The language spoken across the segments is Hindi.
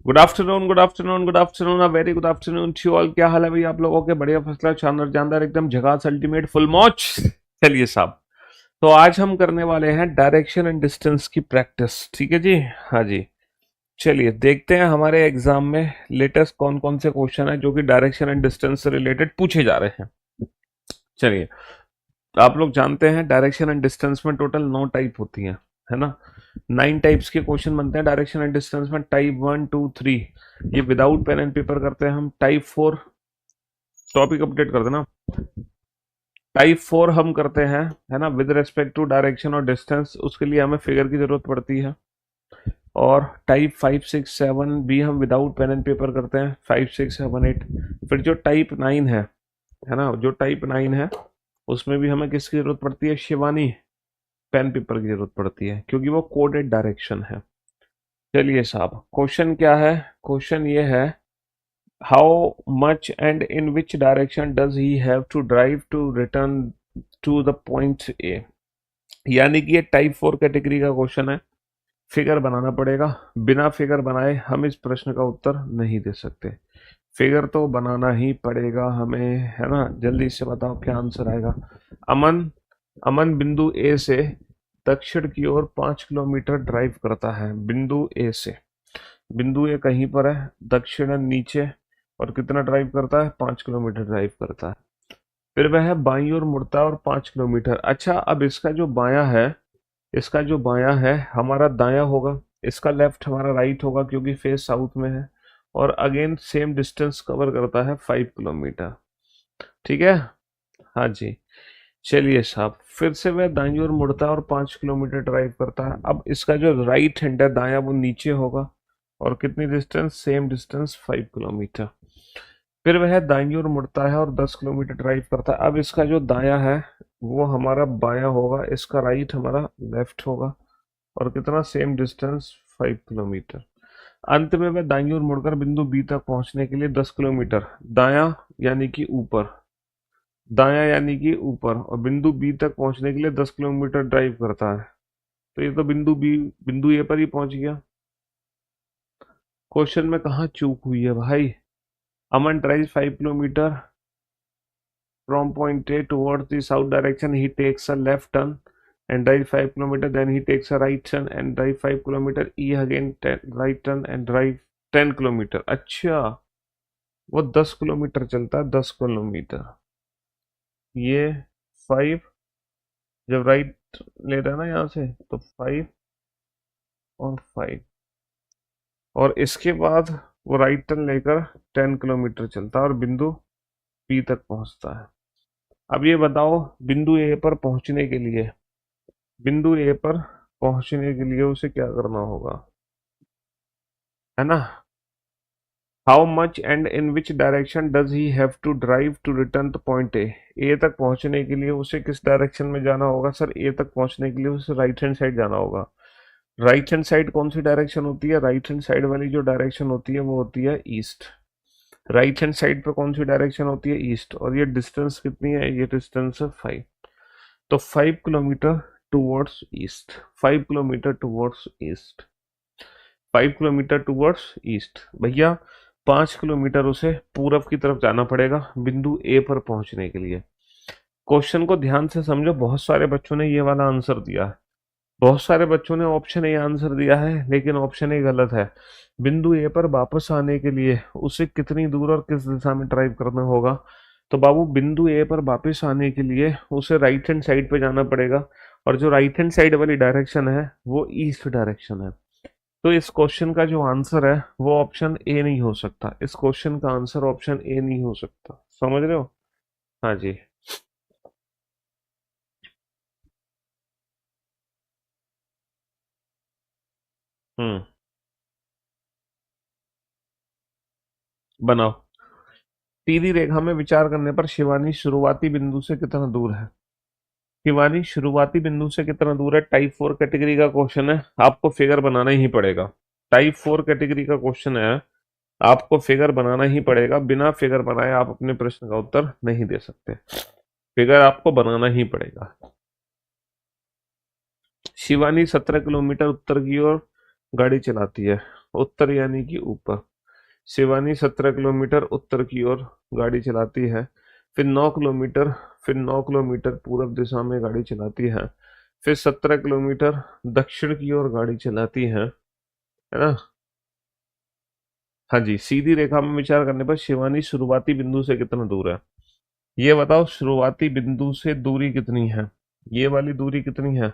Good afternoon, good afternoon, good afternoon, a very good afternoon to all. क्या हाल है भाई आप लोगों के? बढ़िया, फसला, शानदार, जानदार, एकदम झकास, अल्टीमेट, फुल मौज। चलिए साहब, तो आज हम करने वाले हैं डायरेक्शन एंड डिस्टेंस की प्रैक्टिस। ठीक है जी? हाँ जी। चलिए देखते हैं हमारे एग्जाम में लेटेस्ट कौन कौन से क्वेश्चन है जो कि डायरेक्शन एंड डिस्टेंस से रिलेटेड पूछे जा रहे हैं। चलिए, आप लोग जानते हैं डायरेक्शन एंड डिस्टेंस में टोटल 9 टाइप होती हैं, है ना? 9 टाइप्स के क्वेश्चन बनते हैं डायरेक्शन एंड डिस्टेंस में। टाइप 1, 2, 3 ये विदाउट पेन एंड पेपर करते हैं हम। टाइप 4, टॉपिक अपडेट कर देना। टाइप 4 हम करते हैं, है ना, विद रेस्पेक्ट टू डायरेक्शन और डिस्टेंस, उसके लिए हमें फिगर की जरूरत पड़ती है। और टाइप 5, 6, 7 भी हम विदाउट पेन एंड पेपर करते हैं। 5, 6, 7, 8। फिर जो टाइप 9 है ना, जो टाइप 9 है उसमें भी हमें किसकी जरूरत पड़ती है? शिवानी, पेन पेपर की जरूरत पड़ती है, क्योंकि वो कोडेड डायरेक्शन है। चलिए साहब, क्वेश्चन क्या है? क्वेश्चन ये है, how much and in which direction does he have to drive to return to the point A. यानी कि ये टाइप 4 कैटेगरी का क्वेश्चन है। फिगर बनाना पड़ेगा। बिना फिगर बनाए हम इस प्रश्न का उत्तर नहीं दे सकते। फिगर तो बनाना ही पड़ेगा हमें, है ना? जल्दी से बताओ क्या आंसर आएगा। अमन, अमन बिंदु ए से दक्षिण की ओर 5 किलोमीटर ड्राइव करता है। बिंदु ए से, बिंदु ए कहीं पर है, दक्षिण नीचे, और कितना ड्राइव करता है? 5 किलोमीटर ड्राइव करता है। फिर वह बाईं ओर मुड़ता है और 5 किलोमीटर। अच्छा, अब इसका जो बायां है, इसका जो बायां है हमारा दायां होगा, इसका लेफ्ट हमारा राइट होगा, क्योंकि फेस साउथ में है। और अगेन सेम डिस्टेंस कवर करता है 5 किलोमीटर। ठीक है? हाँ जी। चलिए साहब, फिर से वह दाईं ओर मुड़ता है और 5 किलोमीटर ड्राइव करता है। अब इसका जो राइट हैंड है दायां, वो नीचे होगा, और कितनी डिस्टेंस? Same distance 5 kilometre. फिर वह दाईं ओर मुड़ता है और 10 किलोमीटर ड्राइव करता है। अब इसका जो दायां है वो हमारा बायां होगा, इसका राइट हमारा लेफ्ट होगा, और कितना? Same distance 5 kilometre. अंत में वह दाईं ओर मुड़कर बिंदु बी तक पहुंचने के लिए 10 किलोमीटर दायां यानी कि ऊपर, दायां यानी कि ऊपर, और बिंदु बी तक पहुंचने के लिए 10 किलोमीटर ड्राइव करता है। तो ये तो बिंदु बी, बिंदु ए पर ही पहुंच गया। क्वेश्चन में कहाँ चूक हुई है भाई? Aman drive 5 kilometre from point A towards the south direction. He takes a left turn and drive 5 kilometer. Then he takes a right turn and drive 5 kilometer. E again right turn and drive 10 kilometre. अच्छा, वो 10 किलोमीटर चलता है, 10 किलोमीटर। ये 5, जब राइट ले रहा है ना यहाँ से, तो 5 और 5, और इसके बाद वो राइट टर्न लेकर 10 किलोमीटर चलता है और बिंदु पी तक पहुंचता है। अब ये बताओ, बिंदु ए पर पहुंचने के लिए, बिंदु ए पर पहुंचने के लिए उसे क्या करना होगा, है ना? How much and in which direction does he have to drive to return to point A. A तक पहुंचने के लिए उसे किस डायरेक्शन में जाना होगा? सर, ए तक पहुंचने के लिए उसे राइट हैंड साइड जाना होगा। राइट हैंड साइड कौन सी डायरेक्शन होती है? राइट हैंड साइड वाली जो डायरेक्शन होती है वो होती है ईस्ट। राइट हैंड साइड पर कौन सी डायरेक्शन होती है? ईस्ट। और ये डिस्टेंस कितनी है? ये डिस्टेंस है 5। तो 5 kilometre towards east, 5 kilometre towards east, 5 kilometre towards east. भैया 5 किलोमीटर उसे पूरब की तरफ जाना पड़ेगा बिंदु ए पर पहुंचने के लिए। क्वेश्चन को ध्यान से समझो, बहुत सारे बच्चों ने ये वाला आंसर दिया है, बहुत सारे बच्चों ने ऑप्शन ए आंसर दिया है, लेकिन ऑप्शन ए गलत है। बिंदु ए पर वापस आने के लिए उसे कितनी दूर और किस दिशा में ड्राइव करना होगा? तो बाबू, बिंदु ए पर वापस आने के लिए उसे राइट हैंड साइड पे जाना पड़ेगा, और जो राइट हैंड साइड वाली डायरेक्शन है वो ईस्ट डायरेक्शन है। तो इस क्वेश्चन का जो आंसर है वो ऑप्शन ए नहीं हो सकता। इस क्वेश्चन का आंसर ऑप्शन ए नहीं हो सकता। समझ रहे हो? हाँ जी। हम्म, बनाओ। सीधी रेखा में विचार करने पर शिवानी शुरुआती बिंदु से कितना दूर है? शिवानी शुरुआती बिंदु से कितना दूर है? टाइप 4 कैटेगरी का क्वेश्चन है, आपको फिगर बनाना ही पड़ेगा। टाइप 4 कैटेगरी का क्वेश्चन है, आपको फिगर बनाना ही पड़ेगा। बिना फिगर बनाए आप अपने प्रश्न का उत्तर नहीं दे सकते। फिगर आपको बनाना ही पड़ेगा। शिवानी 17 किलोमीटर उत्तर की ओर गाड़ी चलाती है, उत्तर यानी कि ऊपर। शिवानी 17 किलोमीटर उत्तर की ओर गाड़ी चलाती है। फिर 9 किलोमीटर, फिर 9 किलोमीटर पूरब दिशा में गाड़ी चलाती है। फिर 17 किलोमीटर दक्षिण की ओर गाड़ी चलाती है ना। हाँ जी, सीधी रेखा में विचार करने पर शिवानी शुरुआती बिंदु से कितना दूर है? ये बताओ, शुरुआती बिंदु से दूरी कितनी है? ये वाली दूरी कितनी है?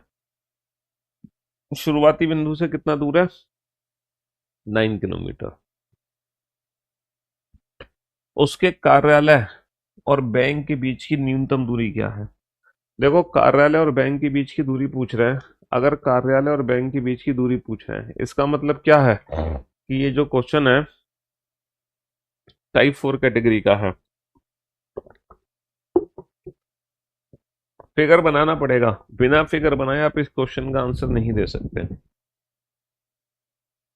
शुरुआती बिंदु से कितना दूर है? 9 किलोमीटर। उसके कार्यालय और बैंक के बीच की न्यूनतम दूरी क्या है? देखो, कार्यालय और बैंक के बीच की दूरी पूछ रहे हैं। अगर कार्यालय और बैंक के बीच की दूरी पूछ रहे हैं, इसका मतलब क्या है कि ये जो क्वेश्चन है टाइप 4 कैटेगरी का है। फिगर बनाना पड़ेगा, बिना फिगर बनाए आप इस क्वेश्चन का आंसर नहीं दे सकते।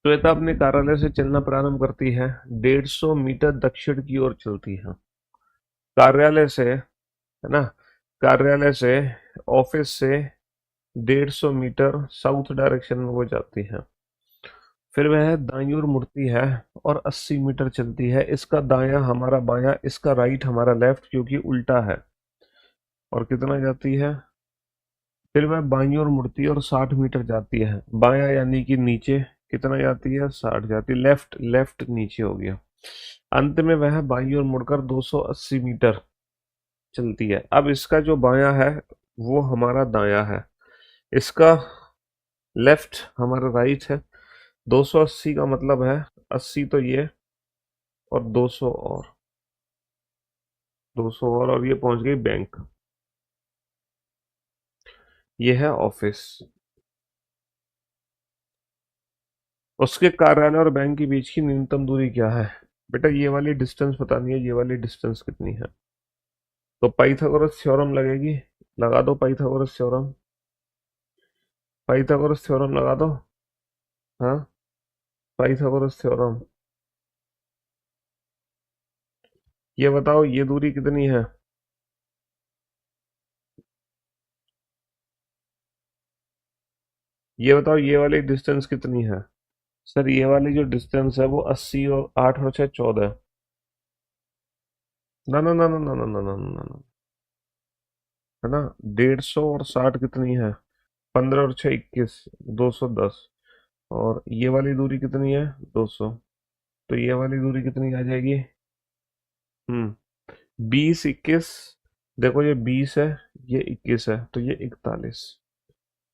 श्वेता अपने कार्यालय से चलना प्रारंभ करती है, 150 मीटर दक्षिण की ओर चलती है। कार्यालय से, है ना, कार्यालय से, ऑफिस से 150 मीटर साउथ डायरेक्शन में वो जाती है। फिर वह दाईं ओर मुड़ती है और 80 मीटर चलती है। इसका दायां हमारा बायां, इसका राइट हमारा लेफ्ट, क्योंकि उल्टा है। और कितना जाती है? फिर वह बाईं ओर मुड़ती है और 60 मीटर जाती है। बायां यानी कि नीचे, कितना जाती है? 60 जाती है। लेफ्ट, लेफ्ट नीचे हो गया। अंत में वह बाईं ओर मुड़कर 280 मीटर चलती है। अब इसका जो बायां है वो हमारा दायां है, इसका लेफ्ट हमारा राइट है। 280 का मतलब है 80 तो ये, और 200 और 200 और ये पहुंच गई बैंक। ये है ऑफिस। उसके कार्यालय और बैंक के बीच की न्यूनतम दूरी क्या है? बेटा, ये वाली डिस्टेंस बतानी है, ये वाली डिस्टेंस कितनी है। तो पाइथागोरस थ्योरम लगेगी, लगा दो पाइथागोरस थ्योरम। पाइथागोरस थ्योरम लगा दो। हाँ, पाइथागोरस थ्योरम। ये बताओ, ये दूरी कितनी है? ये बताओ, ये वाली डिस्टेंस कितनी है? सर, ये वाली जो डिस्टेंस है वो 80 और 8 और 6 14। ना ना ना ना ना ना ना ना ना ना, है ना। 150 और 60 कितनी है? 15 और 6 21, 210। और ये वाली दूरी कितनी है? 200। तो ये वाली दूरी कितनी आ जाएगी? 20 21। देखो, ये 20 है, ये 21 है, तो ये 41।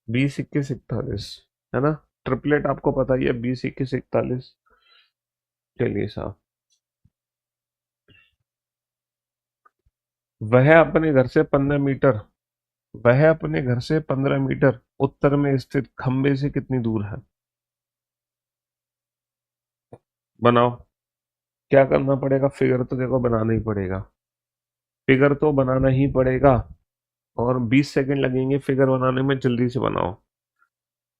20 21 41, है ना। ट्रिपलेट आपको पता ही है, 20 21 41। चलिए साहब, वह अपने घर से 15 मीटर, वह अपने घर से 15 मीटर उत्तर में स्थित खंबे से कितनी दूर है? बनाओ। क्या करना पड़ेगा? फिगर तो देखो बनाना ही पड़ेगा, फिगर तो बनाना ही पड़ेगा। और 20 सेकंड लगेंगे फिगर बनाने में, जल्दी से बनाओ।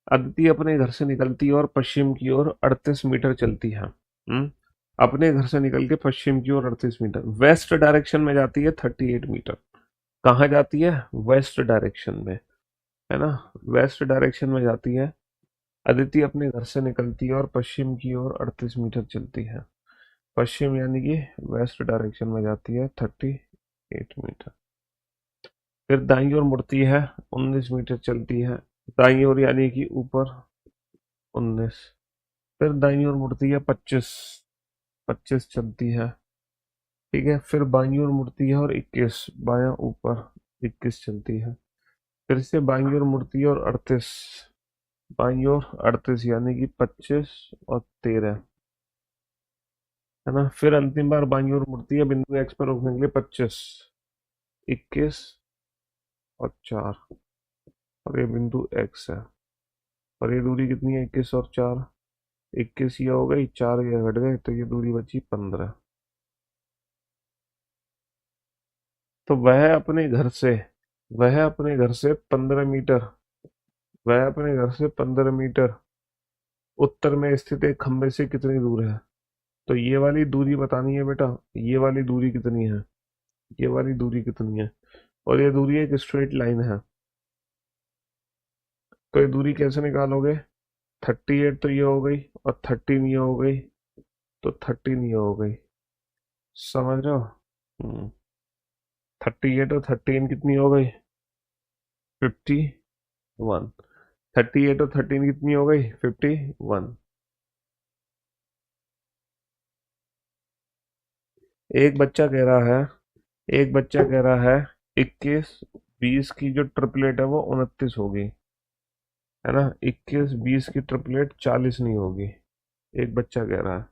अदिति अपने घर से निकलती है और पश्चिम की ओर 38 मीटर चलती है। अपने घर से निकल के पश्चिम की ओर 38 मीटर, वेस्ट डायरेक्शन में जाती है 38 मीटर। कहाँ जाती है? वेस्ट डायरेक्शन में, है ना। वेस्ट डायरेक्शन में जाती है। अदिति अपने घर से निकलती है और पश्चिम की ओर 38 मीटर चलती है। पश्चिम यानी कि वेस्ट डायरेक्शन में जाती है 38 मीटर। फिर दाईं ओर मुड़ती है, 19 मीटर चलती है। दाईं ओर यानी कि ऊपर, 19। फिर दाईं ओर मुड़ती है, 25, 25 चलती है। ठीक है। फिर बाईं ओर मुड़ती है और 21, बायां ऊपर, 21 चलती है। फिर से बाईं ओर मुड़ती है और 38, बाईं ओर 38 यानी कि 25 और 13, है ना। फिर अंतिम बार बाईं ओर मुड़ती है बिंदु एक्स पर रोकने के लिए, 25, 21 और 4, और ये बिंदु एक्स है। और ये दूरी कितनी है? 21 और 4, 21 ये हो गई, 4 ये घट गए, तो ये दूरी बची 15। तो वह अपने घर से 15 मीटर, वह अपने घर से 15 मीटर उत्तर में स्थित एक खंबे से कितनी दूर है? तो ये वाली दूरी बतानी है बेटा, ये वाली दूरी कितनी है? ये वाली दूरी कितनी है? और ये दूरी एक स्ट्रेट लाइन है, तो ये दूरी कैसे निकालोगे? 38 तो ये हो गई और 13 ये हो गई, तो 13 ये हो गई। समझ रहे हो? 38 और 13 कितनी हो गई? 51। 38 और 13 कितनी हो गई? 51। एक बच्चा कह रहा है एक बच्चा कह रहा है 21 20 की जो ट्रिपलेट है वो 29 होगी, है ना? 21 20 की ट्रिपलेट 40 नहीं होगी, एक बच्चा कह रहा है।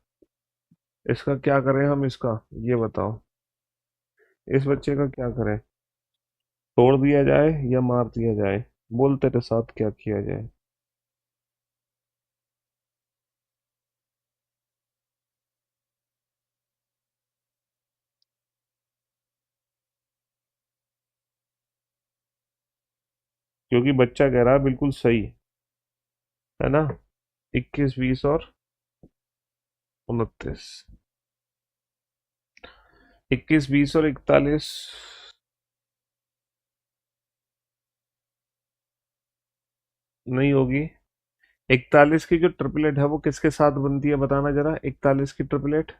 इसका क्या करें हम? इसका ये बताओ, इस बच्चे का क्या करें? तोड़ दिया जाए या मार दिया जाए? बोल तेरे साथ क्या किया जाए? क्योंकि बच्चा कह रहा है बिल्कुल सही, है ना? 21 20 और 29। 21 20 और 41 नहीं होगी। 41 की जो ट्रिपलेट है वो किसके साथ बनती है बताना जरा? 41 की ट्रिपलेट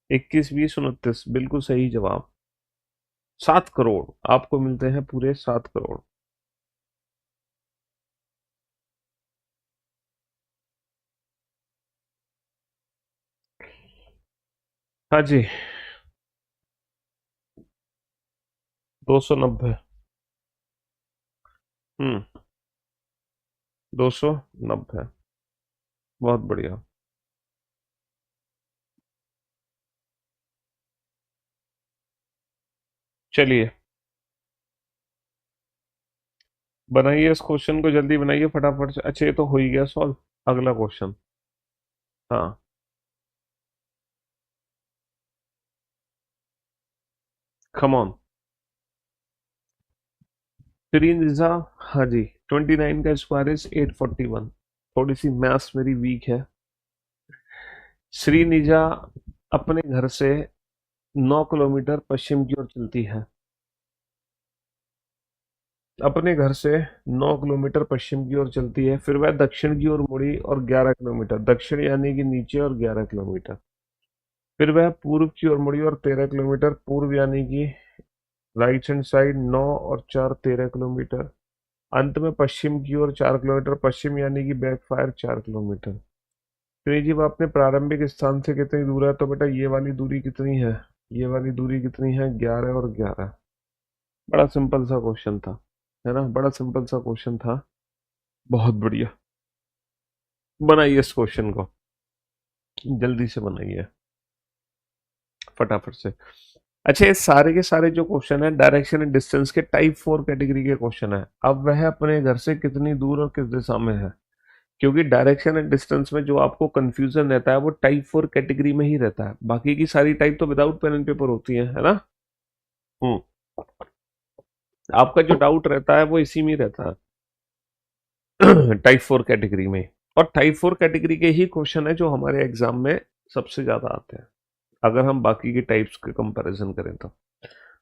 21 20 29, बिल्कुल सही जवाब। 7 करोड़ आपको मिलते हैं, पूरे 7 करोड़। हाँ जी। 290। हम्म। 290। बहुत बढ़िया। चलिए बनाइए इस क्वेश्चन को, जल्दी बनाइए फटाफट से। अच्छा ये तो हो ही गया सॉल्व। अगला क्वेश्चन। हाँ। Come on. श्रीनिजा। हाँ जी। 29 का स्क्वायर इज 841। थोड़ी सी मैथ्स मेरी वीक है। श्रीनिजा अपने घर से 9 किलोमीटर पश्चिम की ओर चलती है। अपने घर से 9 किलोमीटर पश्चिम की ओर चलती है, फिर वह दक्षिण की ओर मुड़ी और 11 किलोमीटर, दक्षिण यानी कि नीचे, और 11 किलोमीटर। फिर वह पूर्व की ओर मुड़ी और 13 किलोमीटर, पूर्व यानी कि राइट हैंड साइड, 9 और 4 13 किलोमीटर। अंत में पश्चिम की ओर 4 किलोमीटर, पश्चिम यानी कि बैकफायर 4 किलोमीटर। तो ये जब आपने प्रारंभिक स्थान से कितनी दूर है, तो बेटा ये वाली दूरी कितनी है? ये वाली दूरी कितनी है? 11 और 11। बड़ा सिंपल सा क्वेश्चन था, है ना? बड़ा सिंपल सा क्वेश्चन था। बहुत बढ़िया। बनाइए इस क्वेश्चन को, जल्दी से बनाइए फटाफट से। अच्छा ये सारे के सारे जो क्वेश्चन है डायरेक्शन एंड डिस्टेंस के टाइप 4 कैटेगरी के क्वेश्चन है। अब वह अपने घर से कितनी दूर और किस दिशा में है, क्योंकि डायरेक्शन एंड डिस्टेंस में जो आपको कंफ्यूजन रहता है वो टाइप 4 कैटेगरी में ही रहता है, बाकी की सारी टाइप तो विदाउट पेन एंड पेपर होती है ना? हम्म। आपका जो डाउट रहता है वो इसी में ही रहता है टाइप 4 कैटेगरी में। और टाइप 4 कैटेगरी के ही क्वेश्चन है जो हमारे एग्जाम में सबसे ज्यादा आते हैं, अगर हम बाकी की टाइप्स के कंपैरिजन करें तो।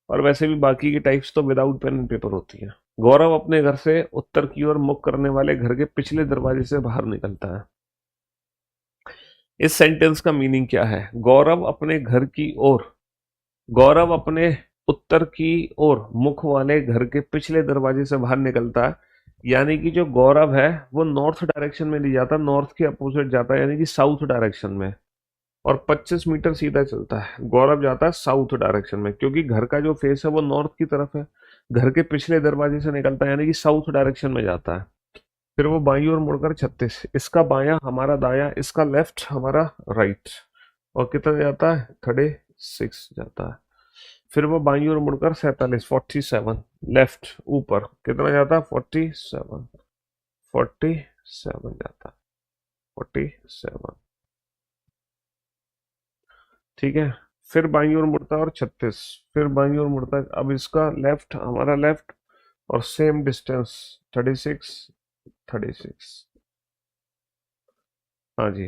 और वैसे भी बाकी की टाइप्स तो विदाउट पेन एंड पेपर होती हैं। गौरव अपने घर से उत्तर की ओर मुख करने वाले घर के पिछले दरवाजे से बाहर निकलता है। इस सेंटेंस का मीनिंग क्या है? गौरव अपने उत्तर की ओर मुख वाले घर के पिछले दरवाजे से बाहर निकलता है, यानी कि जो गौरव है वो नॉर्थ डायरेक्शन में नहीं जाता, नॉर्थ के अपोजिट जाता है, यानी कि साउथ डायरेक्शन में। और 25 मीटर सीधा चलता है। गौरव जाता है साउथ डायरेक्शन में, क्योंकि घर का जो फेस है वो नॉर्थ की तरफ है। घर के पिछले दरवाजे से निकलता है, यानी कि साउथ डायरेक्शन में जाता है। फिर वो बाईं ओर मुड़कर 36, इसका बायां हमारा दायां, इसका लेफ्ट हमारा राइट। और कितना जाता है? 36 जाता है। फिर वो बाईं ओर मुड़कर 47, 47 लेफ्ट ऊपर कितना जाता है? 47। 47 जाता है। 47। ठीक है। फिर बाईं ओर मुड़ता है और 36। फिर बाईं ओर मुड़ता है, अब इसका लेफ्ट हमारा लेफ्ट, और सेम डिस्टेंस 36। 36। हाँ जी।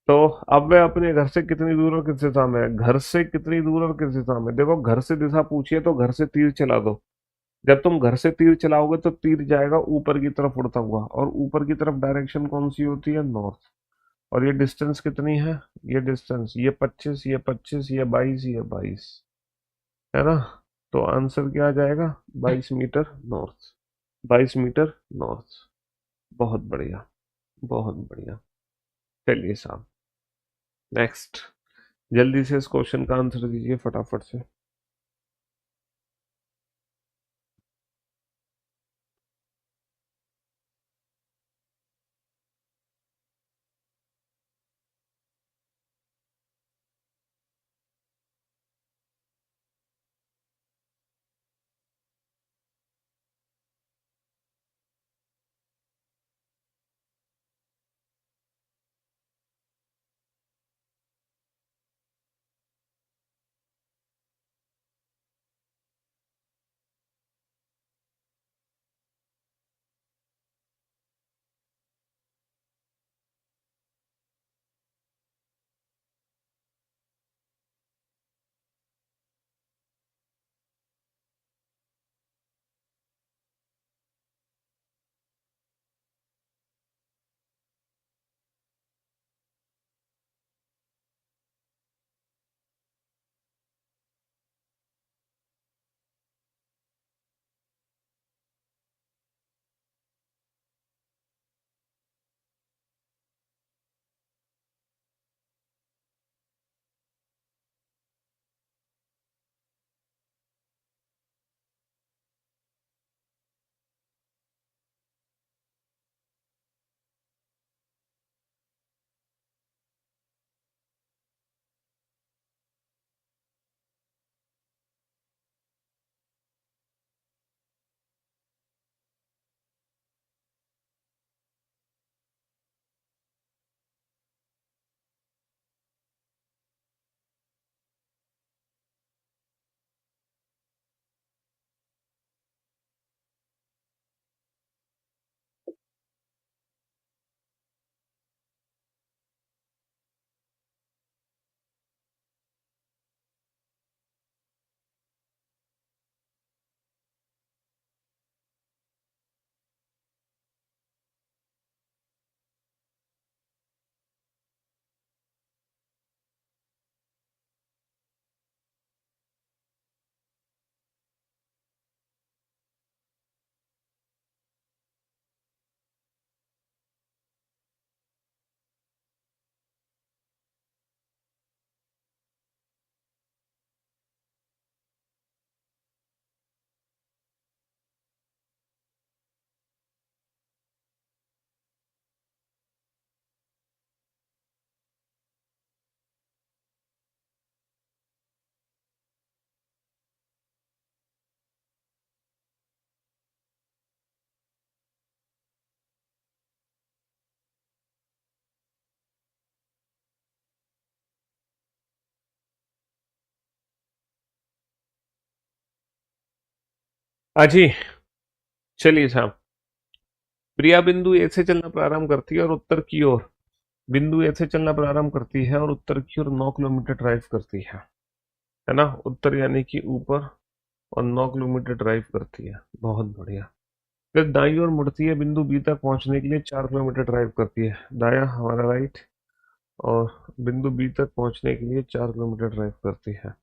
तो अब वह अपने घर से कितनी दूर और किस दिशा में है? घर से कितनी दूर और किस दिशा में? देखो घर से दिशा पूछिए तो घर से तीर चला दो, जब तुम घर से तीर चलाओगे तो तीर जाएगा ऊपर की तरफ उड़ता हुआ, और ऊपर की तरफ डायरेक्शन कौन सी होती है, नॉर्थ। और ये डिस्टेंस कितनी है, ये डिस्टेंस, ये 25, ये 25, ये 22, ये 22, है ना। तो आंसर क्या आ जाएगा, 22 मीटर नॉर्थ, 22 मीटर नॉर्थ। बहुत बढ़िया, बहुत बढ़िया। चलिए साहब, नेक्स्ट। जल्दी से इस क्वेश्चन का आंसर दीजिए फटाफट से। अजी, चलिए साहब। प्रिया बिंदु ए से चलना प्रारंभ करती है और उत्तर की ओर, बिंदु ए से चलना प्रारंभ करती है और उत्तर की ओर 9 किलोमीटर ड्राइव करती है ना। उत्तर यानी कि ऊपर, और 9 किलोमीटर ड्राइव करती है। बहुत बढ़िया। फिर दाईं ओर मुड़ती है, बिंदु बी तक पहुंचने के लिए 4 किलोमीटर ड्राइव करती है। दाया हमारा राइट, और बिंदु बी तक पहुंचने के लिए 4 किलोमीटर ड्राइव करती है।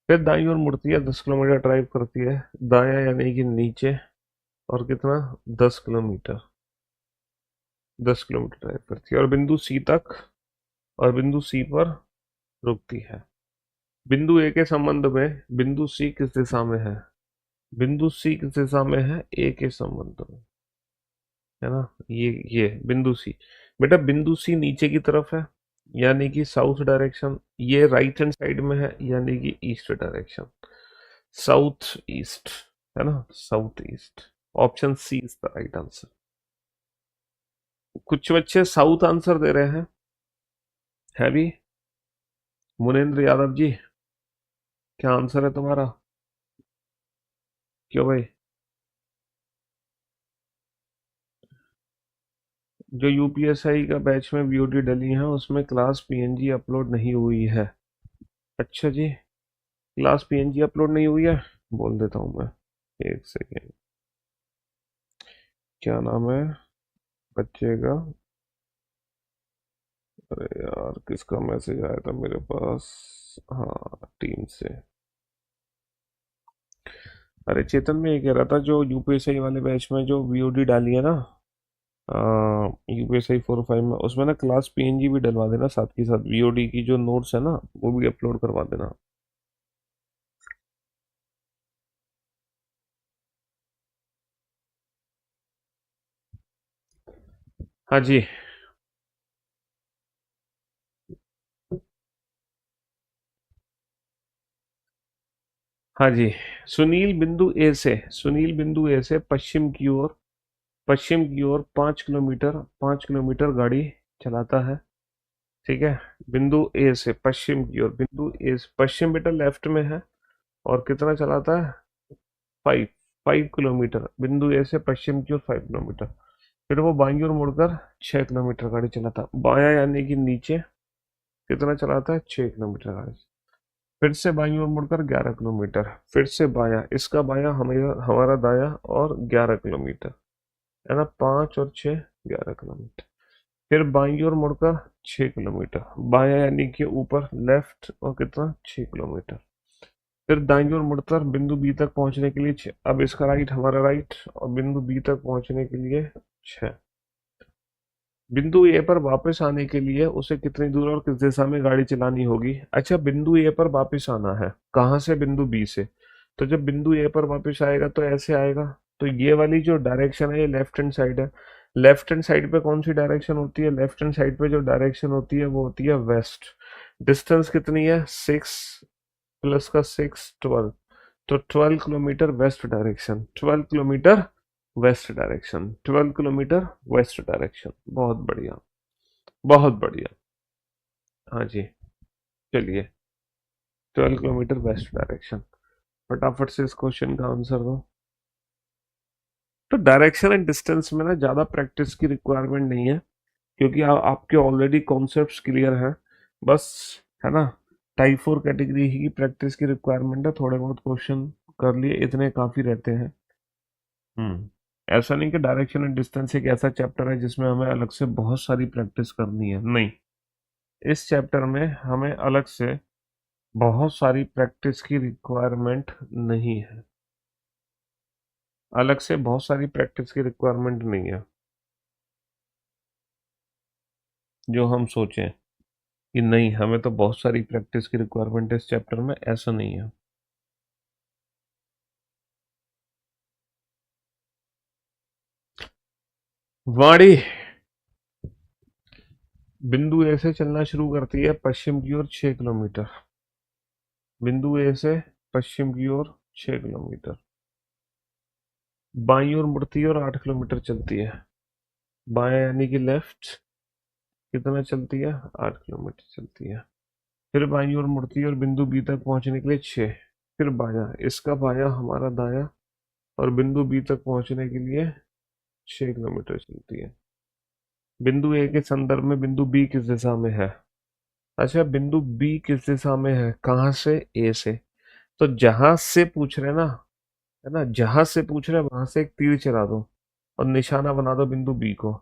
फिर दाईं ओर मुड़ती है, 10 किलोमीटर ड्राइव करती है। दाया यानी कि नीचे, और कितना, 10 किलोमीटर, 10 किलोमीटर ड्राइव करती है और बिंदु सी तक, और बिंदु सी पर रुकती है। बिंदु ए के संबंध में बिंदु सी किस दिशा में है, बिंदु सी किस दिशा में है, ए के संबंध में, है ना। ये बिंदु सी, बेटा बिंदु सी नीचे की तरफ है यानी कि साउथ डायरेक्शन, ये राइट हैंड साइड में है यानी कि ईस्ट डायरेक्शन, साउथ ईस्ट, है ना, south east. Option C is the right answer. कुछ बच्चे साउथ आंसर दे रहे हैं, है भी। मुनेन्द्र यादव जी, क्या आंसर है तुम्हारा, क्यों भाई। जो यूपीएसआई का बैच में वीओडी डली है उसमें क्लास पीएनजी अपलोड नहीं हुई है। अच्छा जी, क्लास पीएनजी अपलोड नहीं हुई है, बोल देता हूँ मैं। एक सेकेंड, क्या नाम है बच्चे का? अरे यार, किसका मैसेज आया था मेरे पास? हाँ, टीम से। अरे चेतन, मैं ये कह रहा था, जो यूपीएससी वाले बैच में जो वीओडी डाली है ना, यूपीएससी 4 5 में, उसमें ना क्लास पीएनजी भी डलवा देना, साथ के साथ वीओडी की जो नोट्स है ना, वो भी अपलोड करवा देना। हाँ जी। हाँ जी। सुनील बिंदु ए से पश्चिम की ओर 5 किलोमीटर गाड़ी चलाता है। ठीक है। बिंदु ए से पश्चिम की ओर, बिंदु ए से पश्चिम बेटा लेफ्ट में है। और कितना चलाता है? 5 5 किलोमीटर, बिंदु ए से पश्चिम की ओर 5 किलोमीटर। फिर वो बाईं ओर मुड़कर 6 किलोमीटर गाड़ी चलाता है, बायां यानी कि नीचे। कितना चलाता है? 6 किलोमीटर गाड़ी। फिर से बाईं ओर मुड़कर 11 किलोमीटर, फिर से बायां, इसका बायां हमारा हमारा दायां, और 11 किलोमीटर। है ना, 5 और 6, 11 किलोमीटर। फिर बाईं ओर मुड़कर 6 किलोमीटर, बायां यानी कि ऊपर लेफ्ट, और कितना? 6 किलोमीटर। फिर दाईं ओर मुड़कर बिंदु बी तक पहुंचने के लिए अब इसका राइट, हमारा राइट, और बिंदु बी तक पहुंचने के लिए 6। बिंदु ए पर वापस आने के लिए उसे कितनी दूर और किस दिशा में गाड़ी चलानी होगी? अच्छा, बिंदु ए पर वापस आना है, कहाँ से? बिंदु बी से। तो जब बिंदु ए पर वापस आएगा तो ऐसे आएगा। तो ये वाली जो डायरेक्शन है, ये लेफ्ट हैंड साइड है। लेफ्ट हैंड साइड पे कौन सी डायरेक्शन होती है? लेफ्ट हैंड साइड पे जो डायरेक्शन होती है वो होती है वेस्ट। डिस्टेंस कितनी है? 6 प्लस का 6, 12। तो 12 kilometre west direction, 12 kilometre west direction, 12 kilometre west direction. बहुत बढ़िया, बहुत बढ़िया। हाँ जी। चलिए, 12 किलोमीटर वेस्ट डायरेक्शन। फटाफट से इस क्वेश्चन का आंसर दो। तो डायरेक्शन एंड डिस्टेंस में ना ज़्यादा प्रैक्टिस की रिक्वायरमेंट नहीं है, क्योंकि आपके ऑलरेडी कॉन्सेप्ट्स क्लियर हैं। बस, है ना, टाइप 4 कैटेगरी ही की प्रैक्टिस की रिक्वायरमेंट है, थोड़े बहुत क्वेश्चन कर लिए, इतने काफ़ी रहते हैं। ऐसा नहीं कि डायरेक्शन एंड डिस्टेंस एक ऐसा चैप्टर है जिसमें हमें अलग से बहुत सारी प्रैक्टिस करनी है, नहीं। इस चैप्टर में हमें अलग से बहुत सारी प्रैक्टिस की रिक्वायरमेंट नहीं है। अलग से बहुत सारी प्रैक्टिस की रिक्वायरमेंट नहीं है, जो हम सोचें कि नहीं हमें तो बहुत सारी प्रैक्टिस की रिक्वायरमेंट है इस चैप्टर में, ऐसा नहीं है। वाणी बिंदु ए से चलना शुरू करती है पश्चिम की ओर 6 किलोमीटर। बिंदु ए से पश्चिम की ओर 6 किलोमीटर, बाईं ओर मुड़ती है और 8 किलोमीटर चलती है। बाएं यानी कि लेफ्ट। कितना चलती है? 8 किलोमीटर चलती है। फिर बाईं ओर मुड़ती है और बिंदु बी तक पहुंचने के लिए 6। फिर बायां, इसका बायां हमारा दायां, और बिंदु बी तक पहुंचने के लिए 6 किलोमीटर चलती है। बिंदु ए के संदर्भ में बिंदु बी किस दिशा में है? अच्छा, बिंदु बी किस दिशा में है? कहाँ से? ए से। तो जहां से पूछ रहे हैं ना, है ना, जहां से पूछ रहे हैं वहां से एक तीर चला दो और निशाना बना दो बिंदु बी को।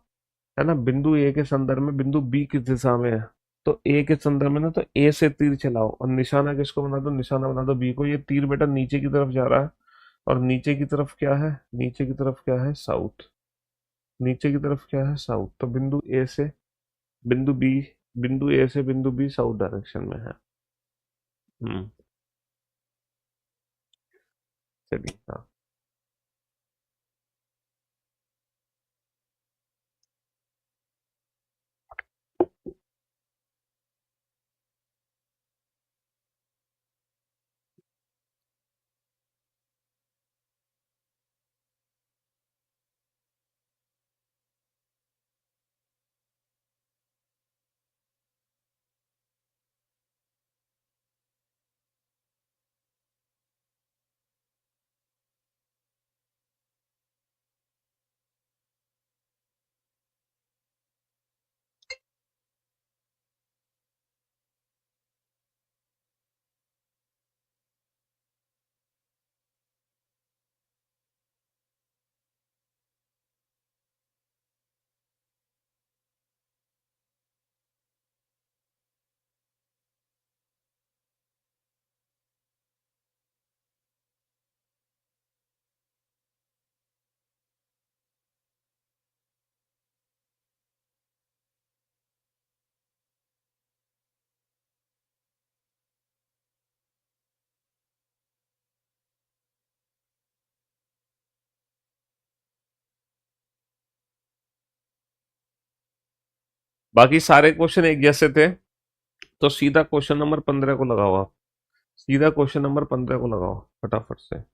है ना, बिंदु ए के संदर्भ में बिंदु बी किस दिशा में है? तो ए के संदर्भ में ना, तो ए से तीर चलाओ और निशाना किसको बना दो? निशाना बना दो बी को। ये तीर बेटा नीचे की तरफ जा रहा है, और नीचे की तरफ क्या है? नीचे की तरफ क्या है? साउथ। नीचे की तरफ क्या है? साउथ। तो बिंदु बी बिंदु ए से बिंदु बी साउथ डायरेक्शन में है। हम्म। चलिए, हाँ। बाकी सारे क्वेश्चन एक जैसे थे, तो सीधा क्वेश्चन नंबर 15 को लगाओ आप। सीधा क्वेश्चन नंबर 15 को लगाओ फटाफट से।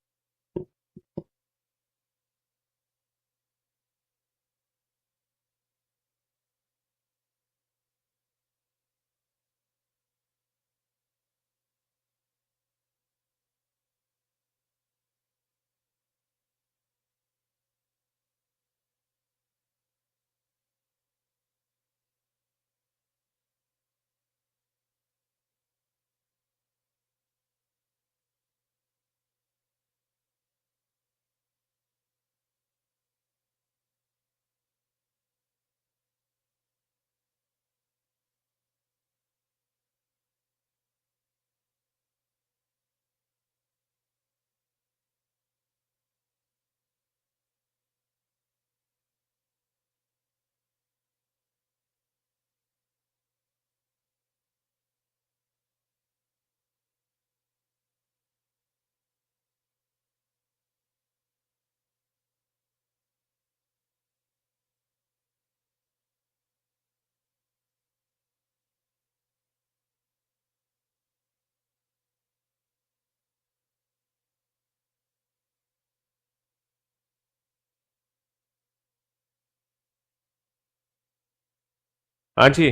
हाँ जी।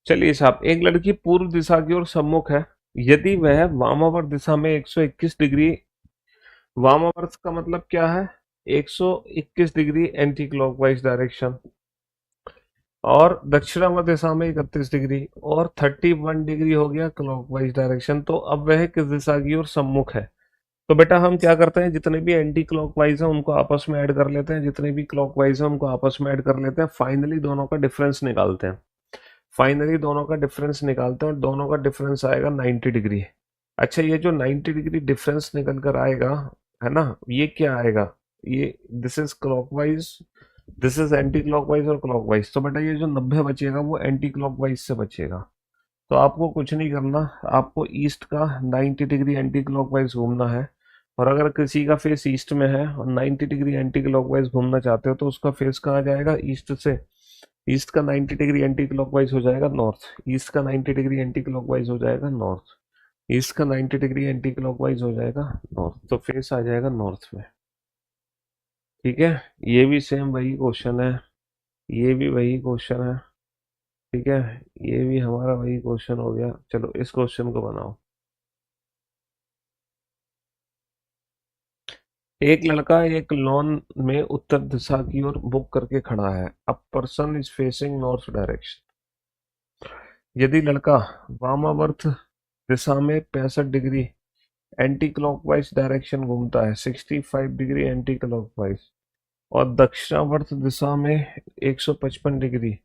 चलिए साहब, एक लड़की पूर्व दिशा की ओर सम्मुख है। यदि वह वामावर्त दिशा में 121 डिग्री, वामावर्त का मतलब क्या है? 121 डिग्री एंटी क्लॉकवाइज डायरेक्शन, और दक्षिणावर्त दिशा में 31 डिग्री, और 31 डिग्री हो गया क्लॉकवाइज डायरेक्शन। तो अब वह किस दिशा की ओर सम्मुख है? तो बेटा हम क्या करते हैं, जितने भी एंटी क्लॉकवाइज हैं उनको आपस में ऐड कर लेते हैं, जितने भी क्लॉकवाइज हैं उनको आपस में ऐड कर लेते हैं, फाइनली दोनों का डिफरेंस निकालते हैं। फाइनली दोनों का डिफरेंस निकालते हैं और दोनों का डिफरेंस आएगा 90 डिग्री। अच्छा, ये जो 90 डिग्री डिफरेंस निकल कर आएगा, है ना, ये क्या आएगा? ये this is clockwise, this is anti clockwise और क्लॉकवाइज। तो बेटा ये जो 90 बचेगा वो एंटी क्लॉकवाइज से बचेगा। तो आपको कुछ नहीं करना, आपको ईस्ट का 90 डिग्री एंटी क्लॉकवाइज घूमना है। और अगर किसी का फेस ईस्ट में है और 90 डिग्री एंटी क्लॉकवाइज घूमना चाहते हो तो उसका फेस कहाँ जाएगा? ईस्ट से। ईस्ट का 90 डिग्री एंटी क्लॉकवाइज हो जाएगा नॉर्थ। ईस्ट का 90 डिग्री एंटी क्लॉकवाइज हो जाएगा नॉर्थ। ईस्ट का 90 डिग्री एंटी क्लॉकवाइज हो जाएगा नॉर्थ, तो फेस आ जाएगा नॉर्थ में। ठीक है, ये भी सेम वही क्वेश्चन है, ये भी वही क्वेश्चन है। ठीक है, ये भी हमारा वही क्वेश्चन हो गया। चलो इस क्वेश्चन को बनाओ। एक लड़का एक लॉन में उत्तर दिशा की ओर मुख करके खड़ा है। A person is facing north direction. यदि लड़का वामावर्त दिशा में 65 डिग्री एंटी क्लॉकवाइज डायरेक्शन घूमता है, 65 डिग्री एंटी क्लॉकवाइज, और दक्षिणावर्त दिशा में 155 डिग्री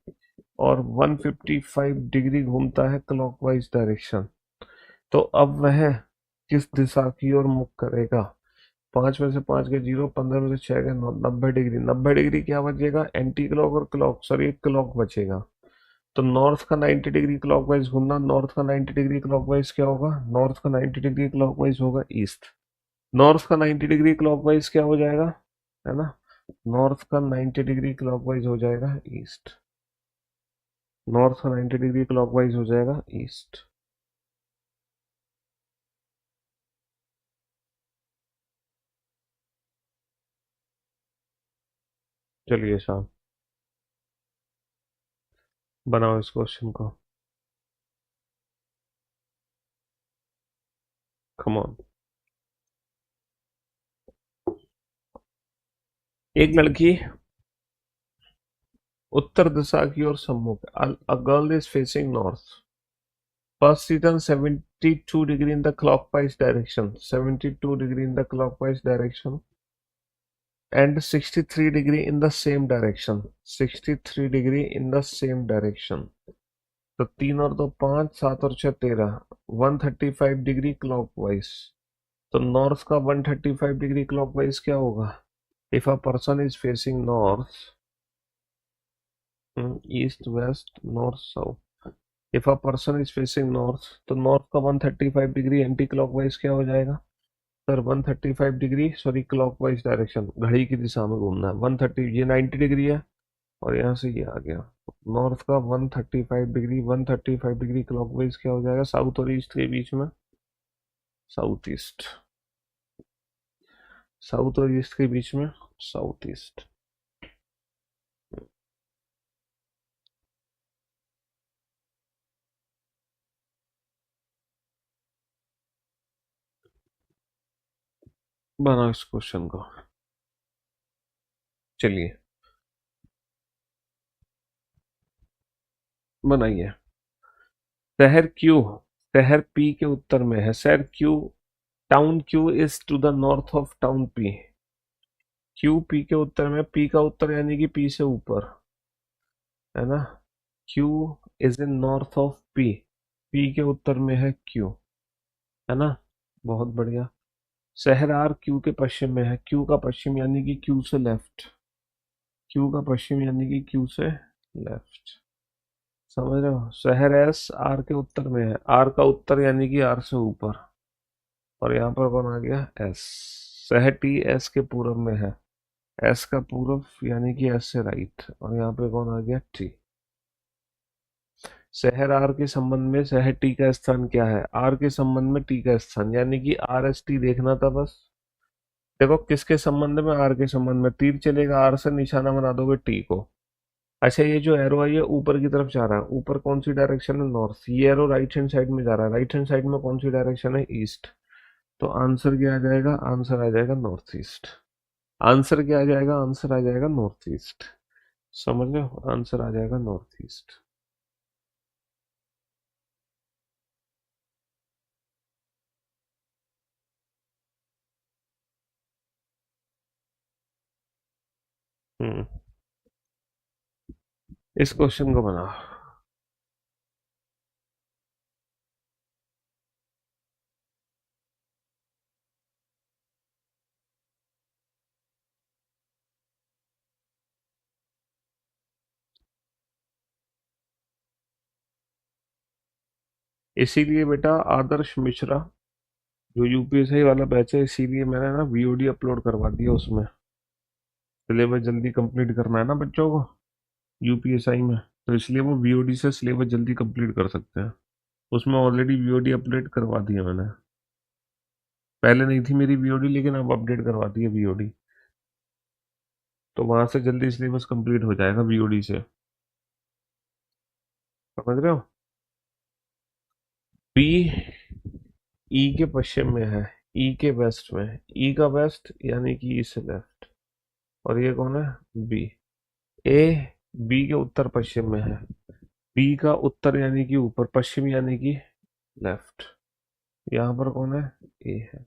और 155 डिग्री घूमता है क्लॉकवाइज डायरेक्शन, तो अब वह किस दिशा की ओर मुख करेगा? 5 में से 5 के 0, 15 में से 6 के 9, 90 डिग्री। 90 डिग्री क्या बचेगा? एंटी क्लॉक और क्लॉक, सॉरी क्लॉक बचेगा। तो नॉर्थ का 90 डिग्री क्लॉकवाइज घूमना, नॉर्थ का 90 डिग्री क्लॉकवाइज क्या होगा? नॉर्थ का 90 डिग्री क्लॉकवाइज होगा ईस्ट। नॉर्थ का 90 डिग्री क्लॉकवाइज क्या हो जाएगा, है ना? नॉर्थ का 90 डिग्री क्लॉकवाइज हो जाएगा ईस्ट। नॉर्थ का 90 डिग्री क्लॉकवाइज हो जाएगा ईस्ट। चलिए साहब, बनाओ इस क्वेश्चन को। Come on. एक लड़की उत्तर दिशा की ओर सम्मुख है। A girl is facing north. Position 72 degree in the clockwise direction. 72 degree in the clockwise direction. And 63 degree in the same direction. 63 degree in the same direction. तो 3 और 2 5, 7 और 6 13, 135 डिग्री क्लॉकवाइज। तो नॉर्थ का 135 डिग्री क्लॉकवाइज क्या होगा? If a person is facing north, east west north south, if a person is facing north, तो नॉर्थ का 135 डिग्री एंटी क्लॉकवाइज क्या हो जाएगा sir? 135 degree, sorry clockwise direction, घड़ी की दिशा में घूमना है। 130, ये 90 डिग्री है और यहाँ से ये आ गया नॉर्थ का 135 डिग्री, 135 डिग्री क्लॉकवाइज क्या हो जाएगा, साउथ और ईस्ट के बीच में, साउथ ईस्ट, साउथ और ईस्ट के बीच में साउथ ईस्ट। बनाओ इस क्वेश्चन को, चलिए बनाइए। शहर क्यू, शहर पी के उत्तर में है, शहर Q, town Q is to the north of town P. Q P के उत्तर में, पी का उत्तर यानी कि पी से ऊपर, है ना। Q is in north of P, P के उत्तर में है क्यू, है ना। बहुत बढ़िया। शहर आर क्यू के पश्चिम में है, क्यू का पश्चिम यानी कि क्यू से लेफ्ट, क्यू का पश्चिम यानी कि क्यू से लेफ्ट, समझ रहे हो। शहर एस आर के उत्तर में है, आर का उत्तर यानी कि आर से ऊपर, और यहाँ पर कौन आ गया, एस। शहर टी एस के पूर्व में है, एस का पूर्व यानी कि एस से राइट, और यहाँ पे कौन आ गया, टी। शहर आर के संबंध में शहर टी का स्थान क्या है, आर के संबंध में टी का स्थान, यानी कि आर एस टी देखना था बस। देखो किसके संबंध में, आर के संबंध में, तीर चलेगा आर से, निशाना बना दोगे टी को। अच्छा ये जो एरो है ये ऊपर की तरफ जा रहा है, ऊपर कौन सी डायरेक्शन है, नॉर्थ। ये एरो राइट हैंड साइड में जा रहा है, राइट हैंड साइड में कौन सी डायरेक्शन है, ईस्ट। तो आंसर क्या आ जाएगा, आंसर आ जाएगा नॉर्थ ईस्ट। आंसर क्या आ जाएगा, आंसर आ जाएगा नॉर्थ ईस्ट। समझ लो, आंसर आ जाएगा नॉर्थ ईस्ट। हम्म, इस क्वेश्चन को बनाओ। इसीलिए बेटा आदर्श मिश्रा जो यूपीएससी वाला बैच है, इसीलिए मैंने ना वीओडी अपलोड करवा दिया, उसमें सिलेबस जल्दी कंप्लीट करना है ना बच्चों को यूपीएसआई में, तो इसलिए वो वीओडी से सिलेबस जल्दी कंप्लीट कर सकते हैं। उसमें ऑलरेडी वीओडी अपडेट करवा दी है मैंने, पहले नहीं थी मेरी वीओडी, लेकिन अब अपडेट करवा दी है वीओडी, तो वहां से जल्दी सिलेबस कंप्लीट हो जाएगा वीओडी से, समझ रहे हो। बी ई के पश्चिम में है, ई के वेस्ट में, ई का वेस्ट यानी कि ई से लेफ्ट, और ये कौन है, बी। ए बी के उत्तर पश्चिम में है, बी का उत्तर यानी कि ऊपर, पश्चिम यानी कि लेफ्ट, यहाँ पर कौन है, ए है।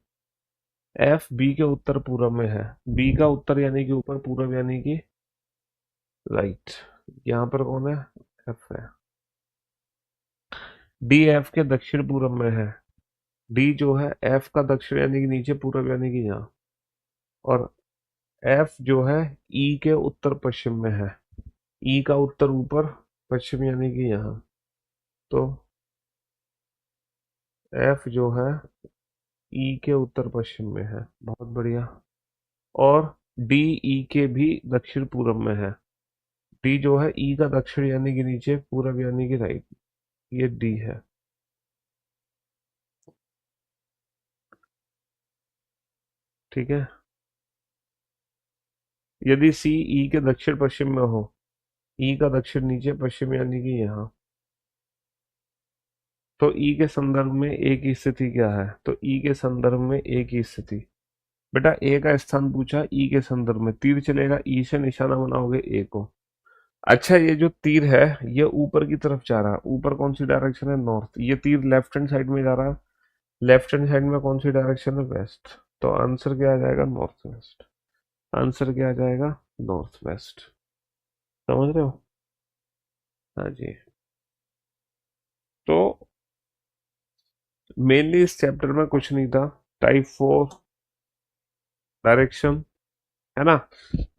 एफ बी के उत्तर पूर्व में है, बी का उत्तर यानी कि ऊपर, पूर्व यानी कि राइट, यहाँ पर कौन है, एफ है। डी एफ के दक्षिण पूर्व में है, डी जो है एफ का दक्षिण यानी कि नीचे, पूर्व यानी कि यहाँ, और एफ जो है ई के उत्तर पश्चिम में है, ई का उत्तर ऊपर, पश्चिम यानी कि यहाँ, तो एफ जो है ई के उत्तर पश्चिम में है, बहुत बढ़िया। और डी ई के भी दक्षिण पूर्व में है, डी जो है ई का दक्षिण यानी कि नीचे, पूर्व यानी कि राइट, ये डी है, ठीक है। यदि सी ई के दक्षिण पश्चिम में हो, ई का दक्षिण नीचे, पश्चिम यानी कि यहाँ, तो ई के संदर्भ में ए की स्थिति क्या है, तो ई के संदर्भ में ए की स्थिति, बेटा ए का स्थान पूछा, ई के संदर्भ में तीर चलेगा, ई से निशाना बनाओगे ए को। अच्छा ये जो तीर है ये ऊपर की तरफ जा रहा है, ऊपर कौन सी डायरेक्शन है, नॉर्थ, ये तीर लेफ्ट हैंड साइड में जा रहा है, लेफ्ट हैंड साइड में कौन सी डायरेक्शन है, वेस्ट, तो आंसर क्या आ जाएगा, नॉर्थ वेस्ट। आंसर क्या आ जाएगा, नॉर्थ वेस्ट, समझ रहे हो। हाँ जी। तो मेनली इस चैप्टर में कुछ नहीं था, टाइप 4 डायरेक्शन, है ना।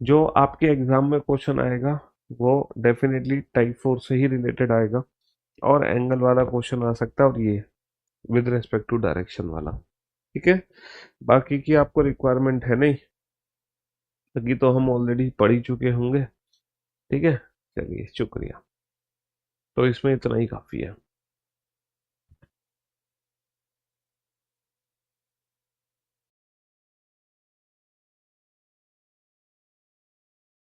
जो आपके एग्जाम में क्वेश्चन आएगा वो डेफिनेटली टाइप 4 से ही रिलेटेड आएगा, और एंगल वाला क्वेश्चन आ सकता है, और ये विद रिस्पेक्ट टू डायरेक्शन वाला, ठीक है। बाकी की आपको रिक्वायरमेंट है नहीं, बाकी तो हम ऑलरेडी पढ़ ही चुके होंगे, ठीक है। चलिए शुक्रिया। तो इसमें इतना ही काफ़ी है।